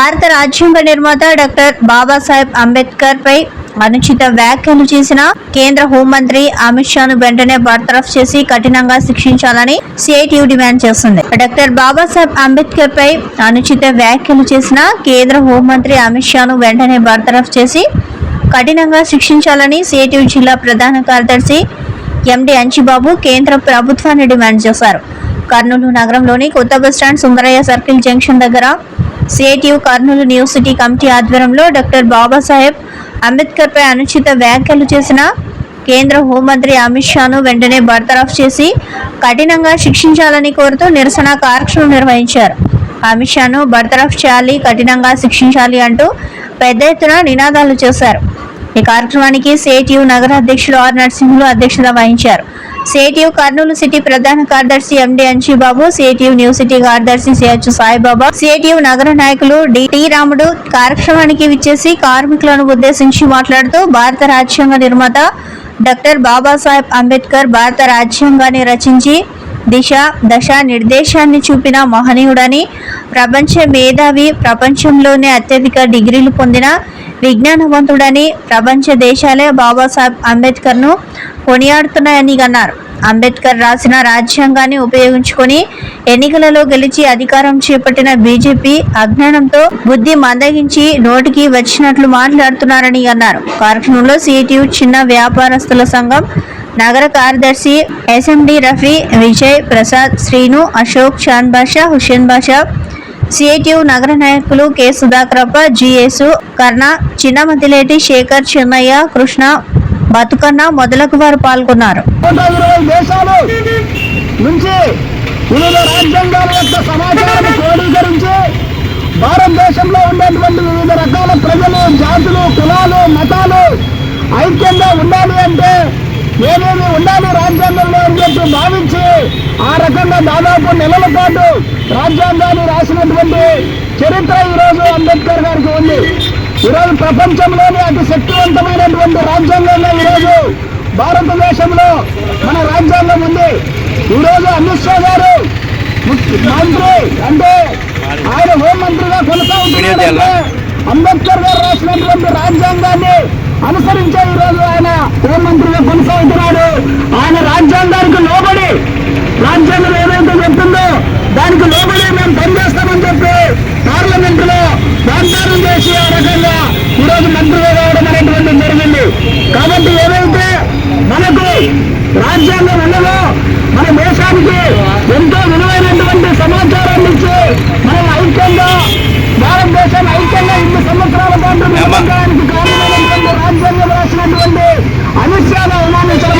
భారత రాజ్యాంగ నిర్మాత డాక్టర్ బాబాసాహెబ్ అంబేద్కర్ పై అనుచిత వ్యాఖ్యలు చేసిన కేంద్ర హోంమంత్రి అమిత్ షాను వెంటనే బర్తరఫ్ చేసి కఠినంగా శిక్షించాలని సిఐటియు డిమాండ్ చేస్తుంది. డాక్టర్ బాబాసాహెబ్ అంబేద్కర్ పై అనుచిత వ్యాఖ్యలు చేసిన కేంద్ర హోంమంత్రి అమిత్ షాను వెంటనే బర్తరఫ్ చేసి కఠినంగా శిక్షించాలని సిఐటియు జిల్లా ప్రధాన కార్యదర్శి ఎండి అంచిబాబు కేంద్ర ప్రభుత్వాన్ని డిమాండ్ చేశారు. కర్నూలు నగరంలోని కొత్త బస్టాండ్ సుందరయ్య సర్కిల్ జంక్షన్ దగ్గర CITU Kurnool new city committee ఆధ్వర్యంలో డాక్టర్ బాబాసాహెబ్ అంబేద్కర్ పై అనుచిత వ్యాఖ్యలు చేసిన కేంద్ర హోంమంత్రి అమిత్ షాను వెంటనే బర్తరఫ్ చేసి కఠినంగా శిక్షించాలని కోరుతూ నిరసన కార్యక్రమం నిర్వహించారు. అమిత్ షాను బర్తరఫ్ చేయాలి, కఠినంగా శిక్షించాలి అంటూ పెద్ద ఎత్తున నినాదాలు చేశారు. ఈ కార్యక్రమానికి సిఐటియు నగర అధ్యక్షులు ఆర్ నరసింహులు అధ్యక్షత వహించారు. సిఐటియు కర్నూలు సిటీ ప్రధాన కార్యదర్శి ఎండి అంచిబాబు, సిఐటియు న్యూ సిటీ కార్యదర్శి సిహెచ్ సాయిబాబా, సిఐటియు నగర నాయకులు టి రాముడు కార్యక్రమానికి విచ్చేసి కార్మికులను ఉద్దేశించి మాట్లాడుతూ భారత రాజ్యాంగ నిర్మాత డాక్టర్ బాబాసాహెబ్ అంబేద్కర్ భారత రాజ్యాంగాన్ని రచించి దశ నిర్దేశాన్ని చూపిన మహనీయుడని, ప్రపంచ మేధావి, ప్రపంచంలోనే అత్యధిక డిగ్రీలు పొందిన విజ్ఞానవంతుడని ప్రపంచ దేశాలే బాబాసాహెబ్ అంబేద్కర్ను కొనియాడుతున్నాయని అన్నారు. అంబేద్కర్ రాసిన రాజ్యాంగాన్ని ఉపయోగించుకొని ఎన్నికలలో గెలిచి అధికారం చేపట్టిన బీజేపీ అజ్ఞానంతో బుద్ధి మందగించి నోటికి వచ్చినట్లు మాట్లాడుతున్నారని అన్నారు. కార్యక్రమంలో సిఐటియు చిన్న వ్యాపారస్తుల సంఘం నగర కార్యదర్శి ఎస్ఎండి రఫీ, విజయ్, ప్రసాద్, శ్రీను, అశోక్, షాన్ బాషా, హుషేన్ బాషా, సిఐటియు నగర నాయకులు కె సుధాకరప్ప, జిఎసు, కర్ణ, చిన్నమతిలేటి, శేఖర్, చెన్నయ్య, కృష్ణ, బతుకన్న మొదలగు వారు పాల్గొన్నారు. భారతదేశంలో ఉండేటువంటి వివిధ రకాల ప్రజలు, జాతులు, కులాలు, మతాలు ఐక్యంగా ఉండాలి అంటే ఏమేమి ఉండాలి రాజ్యాంగంలో అని చెప్పి భావించి ఆ రకంగా దాదాపు నెలల పాటు రాజ్యాంగాన్ని రాసినటువంటి చరిత్ర ఈరోజు అంబేద్కర్ గారికి ఉంది. ఈరోజు ప్రపంచంలోనే అతి శక్తివంతమైనటువంటి రాజ్యాంగంగా ఈరోజు భారతదేశంలో మన రాజ్యాంగం ఉంది. ఈరోజు అమిత్ షా గారు మంత్రి అంటే ఆయన హోంమంత్రిగా కొనసాగుతున్నారంటే అంబేద్కర్ గారు రాసినటువంటి రాజ్యాంగాన్ని అనుసరించే ఈరోజు ఆయన హోంమంత్రిగా కొనసాగుతున్నాడు. ఆయన రాజ్యాంగానికి లోబడి రాజ్యాంగం ఏదైతే చెప్తుందో దానికి లోబడి మేము పనిచేస్తామని చెప్పి పార్లమెంటులో వాగ్దానం చేసి ఆ రకంగా ఈరోజు మంత్రిగా కావడం అనేటువంటి జరిగింది. కాబట్టి ఏదైతే మనకు రాజ్యాంగం ఉన్నదో మన దేశానికి ఎంతో విలువైనటువంటి సమాచారాన్ని ఇచ్చి మనం ఐక్యంగా భారతదేశాన్ని ఐక్యంగా 2 సంవత్సరాల పాటు నిర్వహించడానికి కారణమైనటువంటి రాజ్యాంగం రాసినటువంటి అమిత్ షాను అవమానించడం